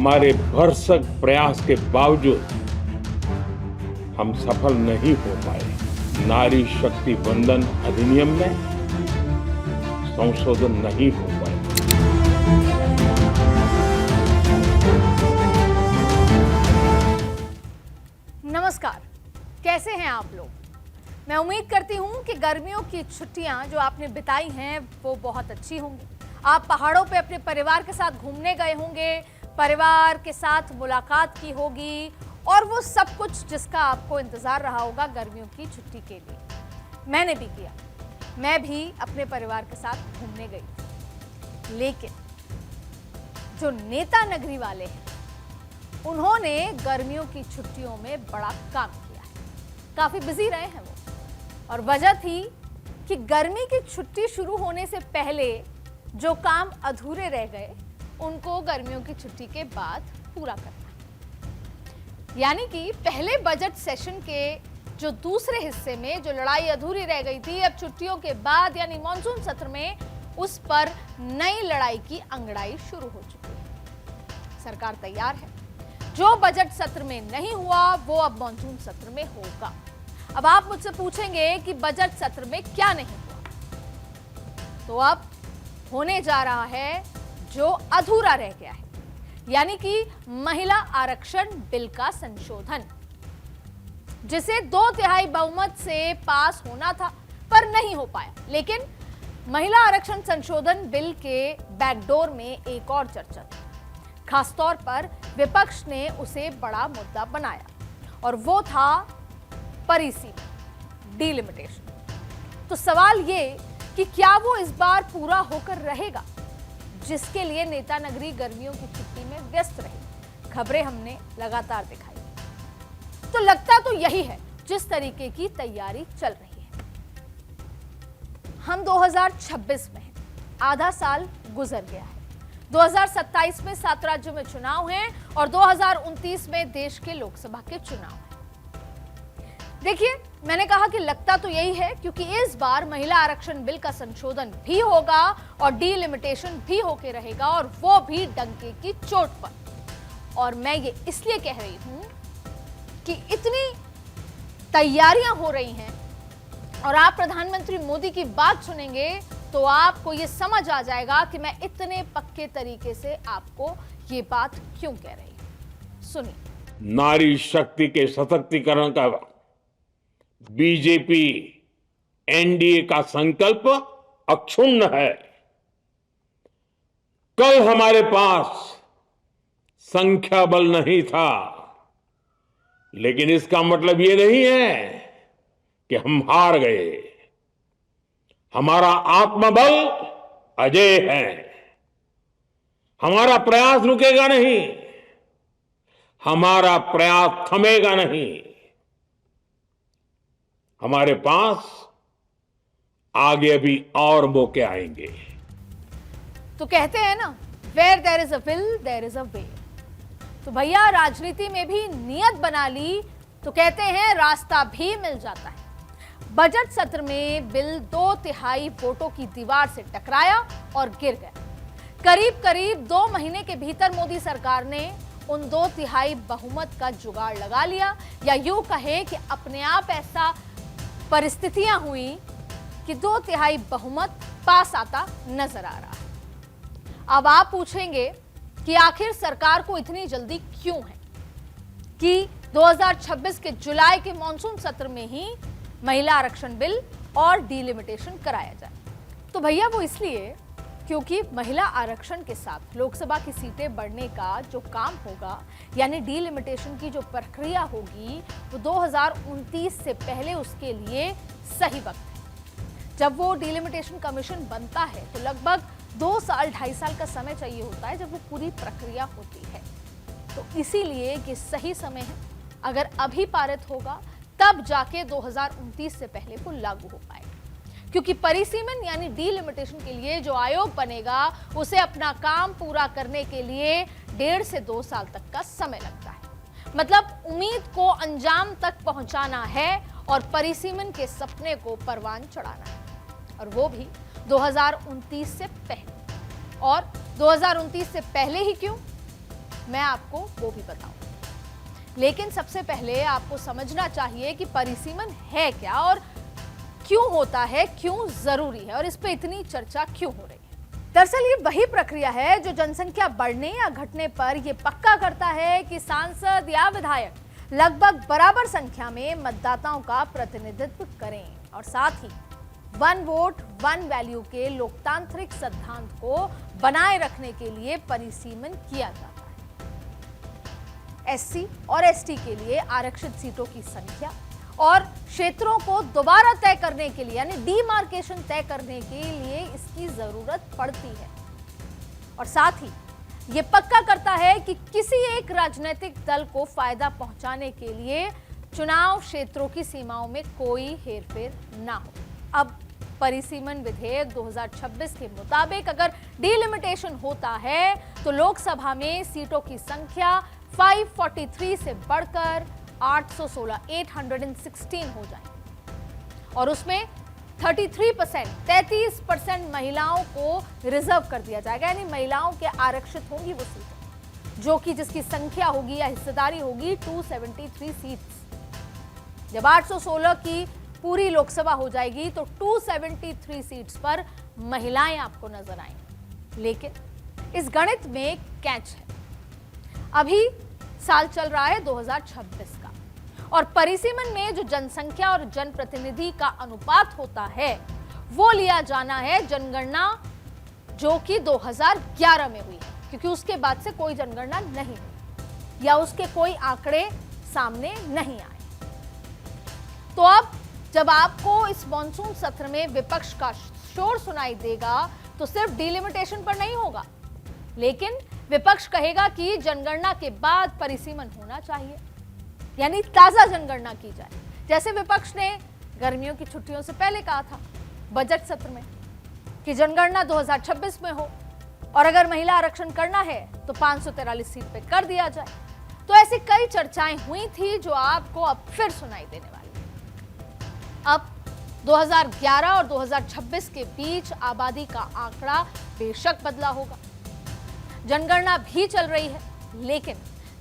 हमारे भरसक प्रयास के बावजूद हम सफल नहीं हो पाए। नारी शक्ति वंदन अधिनियम में संशोधन नहीं हो पाए। नमस्कार, कैसे हैं आप लोग? मैं उम्मीद करती हूं कि गर्मियों की छुट्टियां जो आपने बिताई हैं वो बहुत अच्छी होंगी। आप पहाड़ों पे अपने परिवार के साथ घूमने गए होंगे, परिवार के साथ मुलाकात की होगी और वो सब कुछ जिसका आपको इंतजार रहा होगा गर्मियों की छुट्टी के लिए। मैंने भी किया। मैं भी अपने परिवार के साथ घूमने गई थी। लेकिन जो नेता नगरी वाले हैं उन्होंने गर्मियों की छुट्टियों में बड़ा काम किया है। काफी बिजी रहे हैं वो और वजह थी कि गर्मी की छुट्टी शुरू होने से पहले जो काम अधूरे रह गए उनको गर्मियों की छुट्टी के बाद पूरा करना। यानी कि पहले बजट सेशन के जो दूसरे हिस्से में जो लड़ाई अधूरी रह गई थी, अब छुट्टियों के बाद यानी मॉनसून सत्र में उस पर नई लड़ाई की अंगड़ाई शुरू हो चुकी है। सरकार तैयार है। जो बजट सत्र में नहीं हुआ वो अब मॉनसून सत्र में होगा। अब आप मुझसे पूछेंगे कि बजट सत्र में क्या नहीं हुआ, तो अब होने जा रहा है जो अधूरा रह गया है, यानी कि महिला आरक्षण बिल का संशोधन, जिसे 2/3 बहुमत से पास होना था पर नहीं हो पाया। लेकिन महिला आरक्षण संशोधन बिल के बैकडोर में एक और चर्चा थी। खासतौर पर विपक्ष ने उसे बड़ा मुद्दा बनाया और वो था परिसीमा, डिलिमिटेशन। तो सवाल ये कि क्या वो इस बार पूरा होकर रहेगा, जिसके लिए नेता नगरी गर्मियों की छुट्टी में व्यस्त रही। खबरें हमने लगातार दिखाई। तो लगता तो यही है जिस तरीके की तैयारी चल रही है। हम 2026 में हैं, आधा साल गुजर गया है। 2027 में 7 राज्यों में चुनाव हैं और 2029 में देश के लोकसभा के चुनाव हैं। देखिए, मैंने कहा कि लगता तो यही है क्योंकि इस बार महिला आरक्षण बिल का संशोधन भी होगा और डीलिमिटेशन भी होके रहेगा, और वो भी डंके की चोट पर। और मैं ये इसलिए कह रही हूं कि इतनी तैयारियां हो रही हैं और आप प्रधानमंत्री मोदी की बात सुनेंगे तो आपको ये समझ आ जाएगा कि मैं इतने पक्के तरीके से आपको ये बात क्यों कह रही हूं। सुनिए। नारी शक्ति के सशक्तिकरण का बीजेपी एनडीए का संकल्प अक्षुण्ण है। कल हमारे पास संख्या बल नहीं था, लेकिन इसका मतलब ये नहीं है कि हम हार गए। हमारा आत्मबल अजेय है। हमारा प्रयास रुकेगा नहीं, हमारा प्रयास थमेगा नहीं। हमारे पास आगे अभी और मौके आएंगे। तो कहते हैं ना, where there is a will there is a way. तो भैया, राजनीति में भी नियत बना ली तो कहते हैं रास्ता भी मिल जाता है। बजट सत्र में बिल 2/3 वोटों की दीवार से टकराया और गिर गया। करीब करीब 2 महीने के भीतर मोदी सरकार ने उन 2/3 बहुमत का जुगाड़ लगा लिया, या यूं कहे कि अपने आप ऐसा परिस्थितियां हुई कि 2/3 बहुमत पास आता नजर आ रहा है। अब आप पूछेंगे कि आखिर सरकार को इतनी जल्दी क्यों है कि 2026 के जुलाई के मॉनसून सत्र में ही महिला आरक्षण बिल और डीलिमिटेशन कराया जाए। तो भैया, वो इसलिए क्योंकि महिला आरक्षण के साथ लोकसभा की सीटें बढ़ने का जो काम होगा, यानी डीलिमिटेशन की जो प्रक्रिया होगी, वो 2029 से पहले उसके लिए सही वक्त है। जब वो डीलिमिटेशन कमीशन बनता है तो लगभग 2 साल 2.5 साल का समय चाहिए होता है जब वो पूरी प्रक्रिया होती है। तो इसीलिए ये सही समय है। अगर अभी पारित होगा तब जाके 2029 से पहले वो लागू हो पाएगा, क्योंकि परिसीमन यानी डीलिमिटेशन के लिए जो आयोग बनेगा उसे अपना काम पूरा करने के लिए 1.5 से 2 साल तक का समय लगता है। मतलब उम्मीद को अंजाम तक पहुंचाना है और परिसीमन के सपने को परवान चढ़ाना है, और वो भी 2029 से पहले। और 2029 से पहले ही क्यों? मैं आपको वो भी बताऊंगी। लेकिन सबसे पहले आपको समझना चाहिए कि परिसीमन है क्या और क्यों होता है, क्यों जरूरी है और इस पे इतनी चर्चा क्यों हो रही है। दरअसल ये वही प्रक्रिया है जो जनसंख्या बढ़ने या घटने पर यह पक्का करता है कि सांसद या विधायक लगभग बराबर संख्या में मतदाताओं का प्रतिनिधित्व करें और साथ ही वन वोट वन वैल्यू के लोकतांत्रिक सिद्धांत को बनाए रखने के लिए परिसीमन किया जाता है। एससी और एसटी के लिए आरक्षित सीटों की संख्या और क्षेत्रों को दोबारा तय करने के लिए यानी डीमार्केशन तय करने के लिए इसकी जरूरत पड़ती है और साथ ही ये पक्का करता है कि किसी एक राजनीतिक दल को फायदा पहुंचाने के लिए चुनाव क्षेत्रों की सीमाओं में कोई हेरफेर ना हो। अब परिसीमन विधेयक 2026 के मुताबिक अगर डीलिमिटेशन होता है तो लोकसभा में सीटों की संख्या 543 से बढ़कर 816 हो जाए और उसमें 33% महिलाओं को रिजर्व कर दिया जाएगा, यानी महिलाओं के आरक्षित होंगी वो सीटें, जो कि जिसकी संख्या होगी या हिस्सेदारी होगी 273 सीट्स। जब 816 की पूरी लोकसभा हो जाएगी तो 273 सीट्स पर महिलाएं आपको नजर आएंगी। लेकिन इस गणित में कैच है। अभी साल चल रहा है 2026 का और परिसीमन में जो जनसंख्या और जनप्रतिनिधि का अनुपात होता है वो लिया जाना है जनगणना जो कि 2011 में हुई है, क्योंकि उसके बाद से कोई जनगणना नहीं हुई या उसके कोई आंकड़े सामने नहीं आए। तो अब जब आपको इस मॉनसून सत्र में विपक्ष का शोर सुनाई देगा तो सिर्फ डिलिमिटेशन पर नहीं होगा, लेकिन विपक्ष कहेगा कि जनगणना के बाद परिसीमन होना चाहिए, यानी ताजा जनगणना की जाए, जैसे विपक्ष ने गर्मियों की छुट्टियों से पहले कहा था बजट सत्र में कि जनगणना 2026 में हो और अगर महिला आरक्षण करना है तो 543 सीट पे कर दिया जाए। तो ऐसी कई चर्चाएं हुई थी जो आपको अब फिर सुनाई देने वाली। अब 2011 और 2026 के बीच आबादी का आंकड़ा बेशक बदला होगा, जनगणना भी चल रही है, लेकिन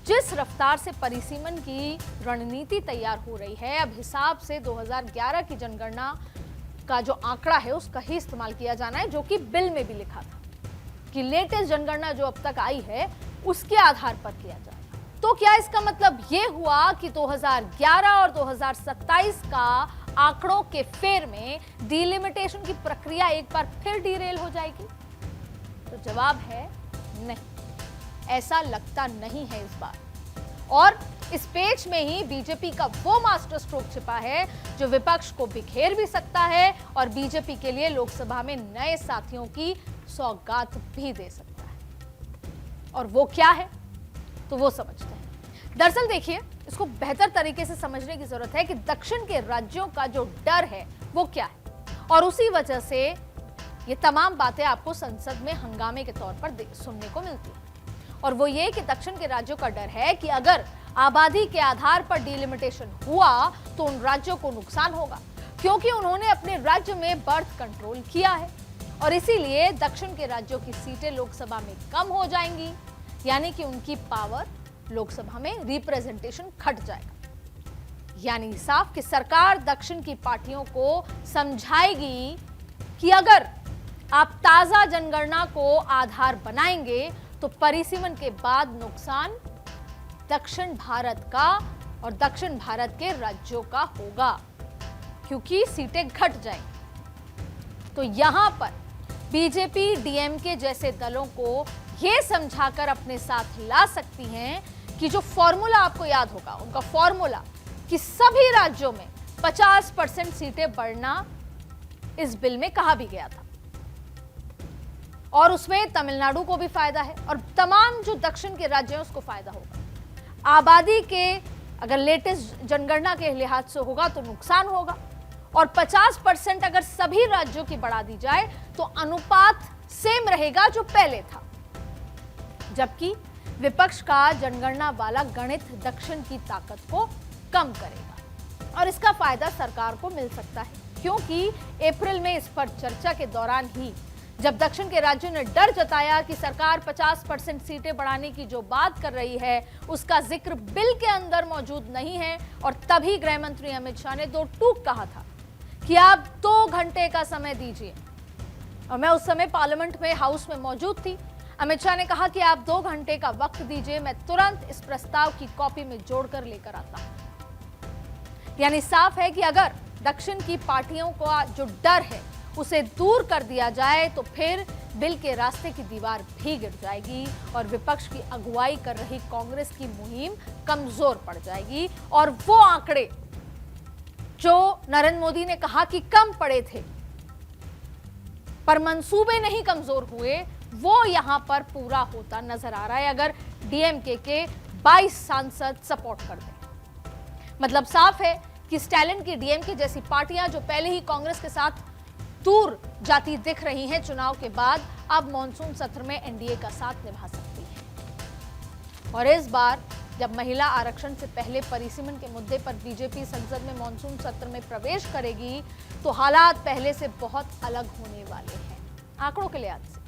जिस रफ्तार से परिसीमन की रणनीति तैयार हो रही है, अब हिसाब से 2011 की जनगणना का जो आंकड़ा है उसका ही इस्तेमाल किया जाना है, जो कि बिल में भी लिखा था कि लेटेस्ट जनगणना जो अब तक आई है उसके आधार पर किया जाएगा। तो क्या इसका मतलब ये हुआ कि 2011 और 2027 का आंकड़ों के फेर में डिलिमिटेशन की प्रक्रिया एक बार फिर डीरेल हो जाएगी? तो जवाब है नहीं, ऐसा लगता नहीं है इस बार। और इस पेच में ही बीजेपी का वो मास्टर स्ट्रोक छिपा है जो विपक्ष को बिखेर भी सकता है और बीजेपी के लिए लोकसभा में नए साथियों की सौगात भी दे सकता है। और वो क्या है तो वो समझते हैं। दरअसल देखिए, इसको बेहतर तरीके से समझने की जरूरत है कि दक्षिण के राज्यों का जो डर है वो क्या है, और उसी वजह से ये तमाम बातें आपको संसद में हंगामे के तौर पर सुनने को मिलती है। और वो ये कि दक्षिण के राज्यों का डर है कि अगर आबादी के आधार पर डिलिमिटेशन हुआ तो उन राज्यों को नुकसान होगा, क्योंकि उन्होंने अपने राज्य में बर्थ कंट्रोल किया है और इसीलिए दक्षिण के राज्यों की सीटें लोकसभा में कम हो जाएंगी, यानी कि उनकी पावर लोकसभा में रिप्रेजेंटेशन घट जाएगा। यानी साफ कि सरकार दक्षिण की पार्टियों को समझाएगी कि अगर आप ताजा जनगणना को आधार बनाएंगे तो परिसीमन के बाद नुकसान दक्षिण भारत का और दक्षिण भारत के राज्यों का होगा, क्योंकि सीटें घट जाएंगी। तो यहां पर बीजेपी डीएमके जैसे दलों को यह समझाकर अपने साथ ला सकती हैं कि जो फॉर्मूला आपको याद होगा, उनका फॉर्मूला कि सभी राज्यों में 50% सीटें बढ़ना इस बिल में कहा भी गया था और उसमें तमिलनाडु को भी फायदा है और तमाम जो दक्षिण के राज्य हैं उसको फायदा होगा। आबादी के अगर लेटेस्ट जनगणना के लिहाज से होगा तो नुकसान होगा और 50% अगर सभी राज्यों की बढ़ा दी जाए तो अनुपात सेम रहेगा जो पहले था, जबकि विपक्ष का जनगणना वाला गणित दक्षिण की ताकत को कम करेगा और इसका फायदा सरकार को मिल सकता है, क्योंकि अप्रैल में इस पर चर्चा के दौरान ही जब दक्षिण के राज्यों ने डर जताया कि सरकार 50% सीटें बढ़ाने की जो बात कर रही है उसका जिक्र बिल के अंदर मौजूद नहीं है, और तभी गृह मंत्री अमित शाह ने दो टूक कहा था कि आप 2 घंटे का समय दीजिए। और मैं उस समय पार्लियामेंट में हाउस में मौजूद थी। अमित शाह ने कहा कि आप 2 घंटे का वक्त दीजिए, मैं तुरंत इस प्रस्ताव की कॉपी में जोड़कर लेकर आता हूं। यानी साफ है कि अगर दक्षिण की पार्टियों का जो डर है उसे दूर कर दिया जाए तो फिर बिल के रास्ते की दीवार भी गिर जाएगी और विपक्ष की अगुवाई कर रही कांग्रेस की मुहिम कमजोर पड़ जाएगी। और वो आंकड़े जो नरेंद्र मोदी ने कहा कि कम पड़े थे पर मंसूबे नहीं कमजोर हुए, वो यहां पर पूरा होता नजर आ रहा है अगर डीएमके के 22 सांसद सपोर्ट कर दें। मतलब साफ है कि स्टैलिन की डीएमके जैसी पार्टियां जो पहले ही कांग्रेस के साथ दूर जाती दिख रही हैं चुनाव के बाद, अब मॉनसून सत्र में एनडीए का साथ निभा सकती है। और इस बार जब महिला आरक्षण से पहले परिसीमन के मुद्दे पर बीजेपी संसद में मॉनसून सत्र में प्रवेश करेगी तो हालात पहले से बहुत अलग होने वाले हैं। आंकड़ों के लिहाज से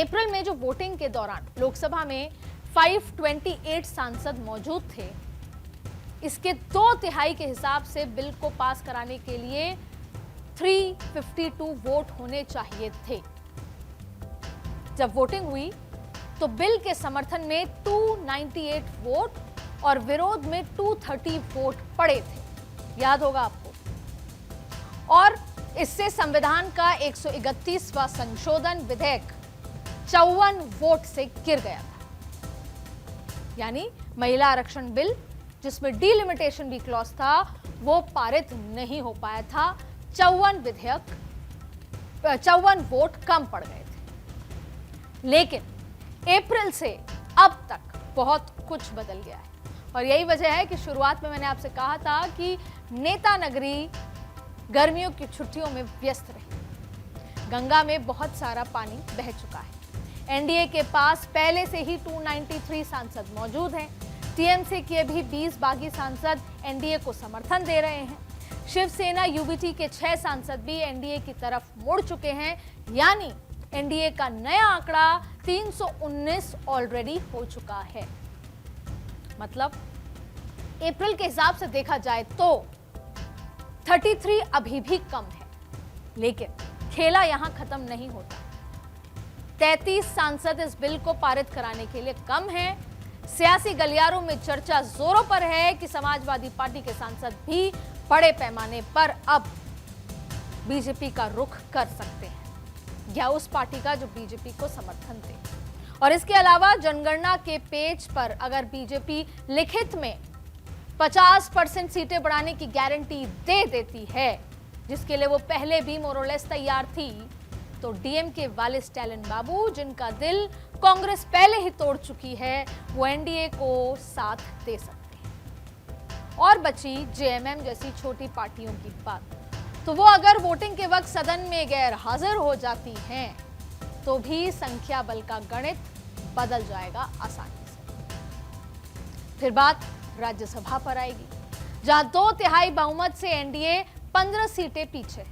अप्रैल में जो वोटिंग के दौरान लोकसभा में 528 सांसद मौजूद थे, इसके 2/3 के हिसाब से बिल को पास कराने के लिए 352 वोट होने चाहिए थे। जब वोटिंग हुई तो बिल के समर्थन में 298 वोट और विरोध में 230 वोट पड़े थे, याद होगा आपको। और इससे संविधान का 131वां संशोधन विधेयक 54 वोट से गिर गया था। यानी महिला आरक्षण बिल जिसमें डिलिमिटेशन भी क्लॉज था वो पारित नहीं हो पाया था। 54 वोट कम पड़ गए थे। लेकिन अप्रैल से अब तक बहुत कुछ बदल गया है और यही वजह है कि शुरुआत में मैंने आपसे कहा था कि नेता नगरी गर्मियों की छुट्टियों में व्यस्त रही। गंगा में बहुत सारा पानी बह चुका है। एनडीए के पास पहले से ही 293 सांसद मौजूद हैं। टीएमसी के भी 20 बागी सांसद एनडीए को समर्थन दे रहे हैं। शिवसेना यूबीटी के 6 सांसद भी एनडीए की तरफ मुड़ चुके हैं। यानी एनडीए का नया आंकड़ा 319 ऑलरेडी हो चुका है। मतलब अप्रैल के हिसाब से देखा जाए तो 33 अभी भी कम है, लेकिन खेला यहां खत्म नहीं होता। 33 सांसद इस बिल को पारित कराने के लिए कम हैं। सियासी गलियारों में चर्चा जोरों पर है कि समाजवादी पार्टी के सांसद भी बड़े पैमाने पर अब बीजेपी का रुख कर सकते हैं या उस पार्टी का जो बीजेपी को समर्थन दे। और इसके अलावा जनगणना के पेज पर अगर बीजेपी लिखित में 50% सीटें बढ़ाने की गारंटी दे देती है, जिसके लिए वो पहले भी मोरलेस तैयार थी, तो डीएमके वाले स्टैलिन बाबू जिनका दिल कांग्रेस पहले ही तोड़ चुकी है, वो एनडीए को साथ दे सकते हैं। और बची जेएमएम जैसी छोटी पार्टियों की बात, तो वो अगर वोटिंग के वक्त सदन में गैर हाजिर हो जाती हैं तो भी संख्या बल का गणित बदल जाएगा आसानी से। फिर बात राज्यसभा पर आएगी, जहां 2/3 बहुमत से एनडीए 15 सीटें पीछे है।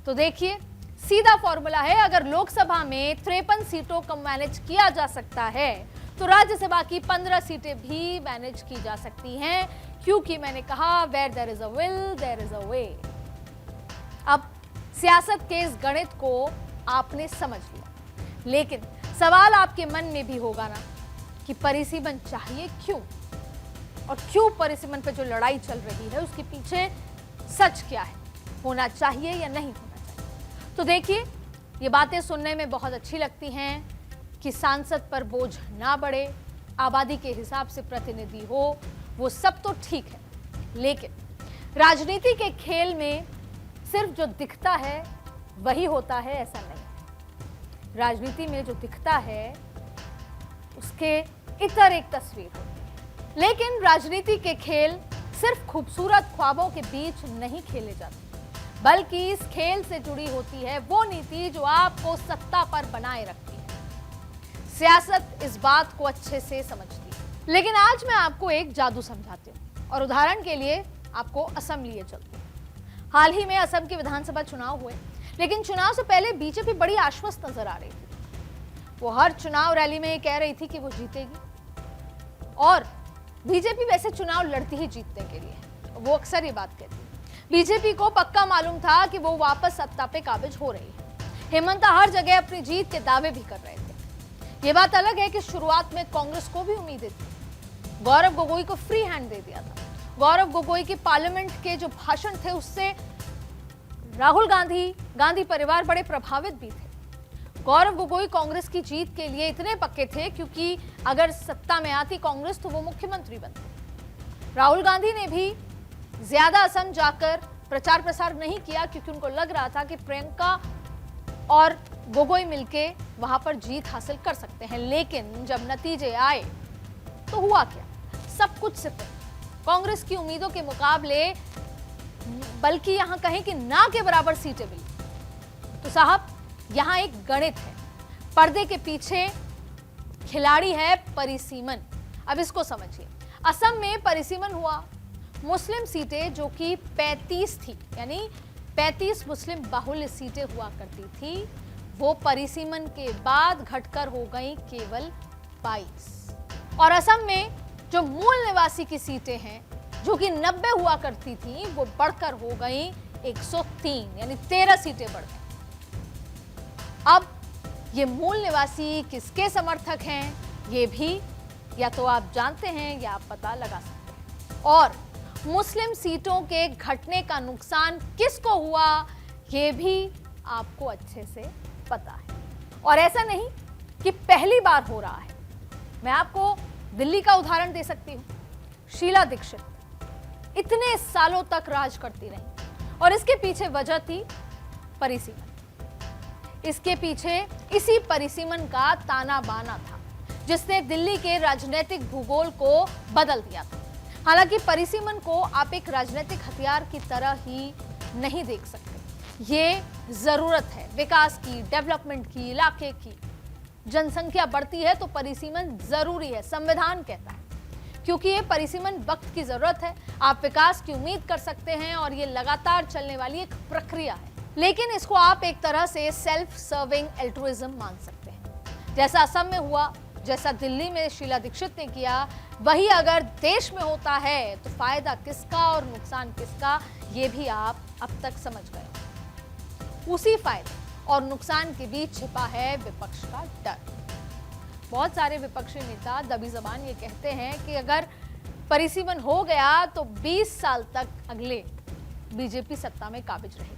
तो देखिए सीधा फॉर्मूला है, अगर लोकसभा में 53 सीटों को मैनेज किया जा सकता है तो राज्यसभा की 15 सीटें भी मैनेज की जा सकती हैं, क्योंकि मैंने कहा where there is a will there is a way. अब सियासत के इस गणित को आपने समझ लिया, लेकिन सवाल आपके मन में भी होगा ना कि परिसीमन चाहिए क्यों, और क्यों परिसीमन पे जो लड़ाई चल रही है उसके पीछे सच क्या है, होना चाहिए या नहीं होना चाहिए। तो देखिए ये बातें सुनने में बहुत अच्छी लगती हैं कि सांसद पर बोझ ना बढ़े, आबादी के हिसाब से प्रतिनिधि हो, वो सब तो ठीक है, लेकिन राजनीति के खेल में सिर्फ जो दिखता है वही होता है ऐसा नहीं। राजनीति में जो दिखता है उसके इतर एक तस्वीर होती है, लेकिन राजनीति के खेल सिर्फ खूबसूरत ख्वाबों के बीच नहीं खेले जाते, बल्कि इस खेल से जुड़ी होती है वो नीति जो आपको सत्ता पर बनाए रखती है। सियासत इस बात को अच्छे से समझती है। लेकिन आज मैं आपको एक जादू समझाती हूँ और उदाहरण के लिए आपको असम लिए चलते हैं। हाल ही में असम के विधानसभा चुनाव हुए, लेकिन चुनाव से पहले बीजेपी बड़ी आश्वस्त नजर आ रही थी। वो हर चुनाव रैली में कह रही थी कि वो जीतेगी और बीजेपी वैसे चुनाव लड़ती ही जीतने के लिए, वो अक्सर ये बात कहती है। बीजेपी को पक्का मालूम था कि वो वापस सत्ता पे काबिज हो रही है। हेमंता हर जगह अपनी जीत के दावे भी कर रहे थे। ये बात अलग है कि शुरुआत में कांग्रेस को भी उम्मीदें थी। गौरव गोगोई को फ्री हैंड दे दिया था। गौरव गोगोई के पार्लियामेंट के जो भाषण थे उससे राहुल गांधी परिवार बड़े प्रभावित भी थे। गौरव गोगोई कांग्रेस की जीत के लिए इतने पक्के थे क्योंकि अगर सत्ता में आती कांग्रेस तो वो मुख्यमंत्री बनते। राहुल गांधी ने भी ज्यादा असम जाकर प्रचार प्रसार नहीं किया क्योंकि उनको लग रहा था कि प्रियंका और गोगोई मिलके वहां पर जीत हासिल कर सकते हैं। लेकिन जब नतीजे आए तो हुआ क्या? सब कुछ सिर्फ कांग्रेस की उम्मीदों के मुकाबले, बल्कि यहां कहें कि ना के बराबर सीटें मिली। तो साहब, यहां एक गणित है, पर्दे के पीछे खिलाड़ी है परिसीमन। अब इसको समझिए। असम में परिसीमन हुआ। मुस्लिम सीटें जो कि 35 थी, यानी 35 मुस्लिम बाहुल्य सीटें हुआ करती थी, वो परिसीमन के बाद घटकर हो गई केवल 22। और असम में जो मूल निवासी की सीटें हैं जो कि 90 हुआ करती थी, वो बढ़कर हो गई 103, यानी 13 सीटें बढ़ गई। अब ये मूल निवासी किसके समर्थक हैं, ये भी या तो आप जानते हैं या आप पता लगा सकते हैं। और मुस्लिम सीटों के घटने का नुकसान किसको हुआ, ये भी आपको अच्छे से पता है। और ऐसा नहीं कि पहली बार हो रहा है। मैं आपको दिल्ली का उदाहरण दे सकती हूं। शीला दीक्षित इतने सालों तक राज करती रही और इसके पीछे वजह थी परिसीमन। इसके पीछे इसी परिसीमन का ताना बाना था जिसने दिल्ली के राजनीतिक भूगोल को बदल दिया था। हालांकि परिसीमन को आप एक राजनीतिक हथियार की तरह ही नहीं देख सकते। ये जरूरत है विकास की, डेवलपमेंट की, इलाके की। जनसंख्या बढ़ती है तो परिसीमन जरूरी है, संविधान कहता है। क्योंकि ये परिसीमन वक्त की जरूरत है। आप विकास की उम्मीद कर सकते हैं और ये लगातार चलने वाली एक प्रक्रिया है। लेकिन इसको आप एक तरह से सेल्फ सर्विंग एल्ट्रुइज्म मान सकते हैं। जैसा असम में हुआ, जैसा दिल्ली में शीला दीक्षित ने किया, वही अगर देश में होता है तो फायदा किसका और नुकसान किसका, ये भी आप अब तक समझ गए। उसी फायदे और नुकसान के बीच छिपा है विपक्ष का डर। बहुत सारे विपक्षी नेता दबी जबान ये कहते हैं कि अगर परिसीमन हो गया तो 20 साल तक अगले बीजेपी सत्ता में काबिज रहेगी।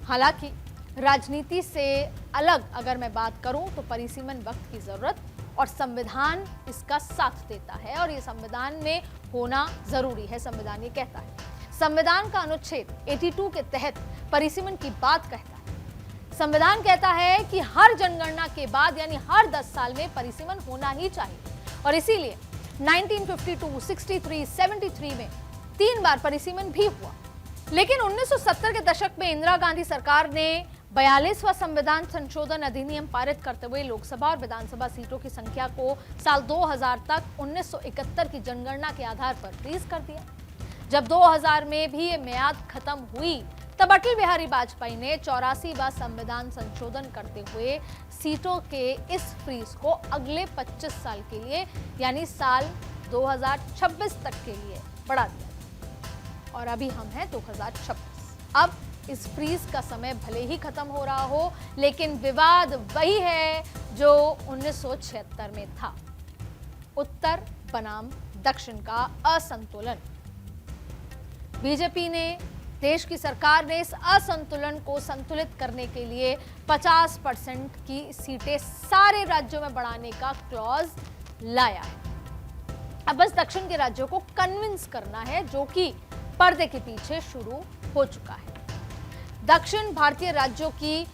हालांकि राजनीति से अलग अगर मैं बात करूं तो परिसीमन वक्त की जरूरत और संविधान इसका साथ देता है और ये संविधान में होना जरूरी है। संविधान ये कहता है, संविधान का अनुच्छेद 82 के तहत परिसीमन की बात कहता है। संविधान कहता है कि हर जनगणना के बाद यानी हर 10 साल में परिसीमन होना ही चाहिए और इसीलिए 1952, 63, 73 में 3 बार परिसीमन भी हुआ। लेकिन 1970 के दशक में इंदिरा गांधी सरकार ने 42वां संविधान संशोधन अधिनियम पारित करते हुए लोकसभा और विधानसभा सीटों की संख्या को साल 2000 तक 1971 की जनगणना के आधार पर फ्रीज कर दिया। जब 2000 में भी ये मियाद खत्म हुई तब अटल बिहारी वाजपेयी ने 84वां संविधान संशोधन करते हुए सीटों के इस फ्रीज को अगले 25 साल के लिए यानी साल 2026 तक के लिए बढ़ा दिया और अभी हम हैं 2026। अब इस फ्रीज का समय भले ही खत्म हो रहा हो, लेकिन विवाद वही है जो 1976 में था। उत्तर बनाम दक्षिण का असंतुलन। बीजेपी ने, देश की सरकार ने इस असंतुलन को संतुलित करने के लिए 50% की सीटें सारे राज्यों में बढ़ाने का क्लॉज लाया है। अब बस दक्षिण के राज्यों को कन्विंस करना है, जो कि पर्दे के पीछे शुरू हो चुका है। दक्षिण भारतीय राज्यों की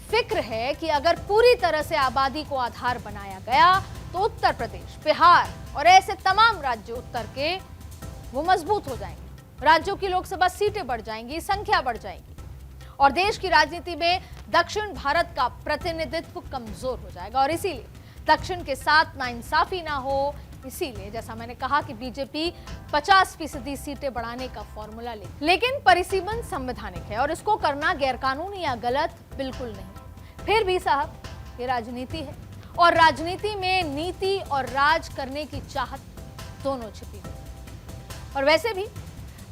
फिक्र है कि अगर पूरी तरह से आबादी को आधार बनाया गया तो उत्तर प्रदेश, बिहार और ऐसे तमाम राज्य उत्तर के वो मजबूत हो जाएंगे। राज्यों की लोकसभा सीटें बढ़ जाएंगी, संख्या बढ़ जाएगी और देश की राजनीति में दक्षिण भारत का प्रतिनिधित्व कमजोर हो जाएगा और इसीलिए दक्षिण के साथ नाइंसाफी ना हो, इसीलिए जैसा मैंने कहा कि बीजेपी 50% सीटें बढ़ाने का फॉर्मूला लेकिन परिसीमन संवैधानिक है और इसको करना गैरकानूनी या गलत बिल्कुल नहीं। फिर भी साहब, ये राजनीति है और राजनीति में नीति और राज करने की चाहत दोनों छिपी हुई है। और वैसे भी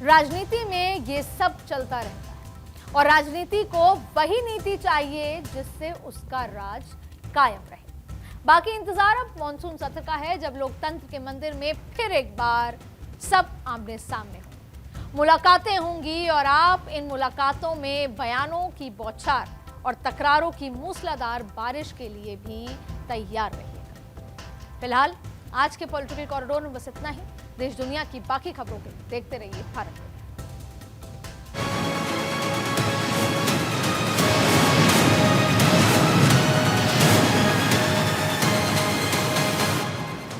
राजनीति में ये सब चलता रहता है और राजनीति को वही नीति चाहिए जिससे उसका राज कायम रहे। बाकी इंतजार अब मॉनसून सत्र का है, जब लोकतंत्र के मंदिर में फिर एक बार सब आमने सामने हों, मुलाकातें होंगी और आप इन मुलाकातों में बयानों की बौछार और तकरारों की मूसलाधार बारिश के लिए भी तैयार रहिएगा। फिलहाल आज के पॉलिटिकल कॉरिडोर में बस इतना ही। देश दुनिया की बाकी खबरों के लिए देखते रहिए भारत।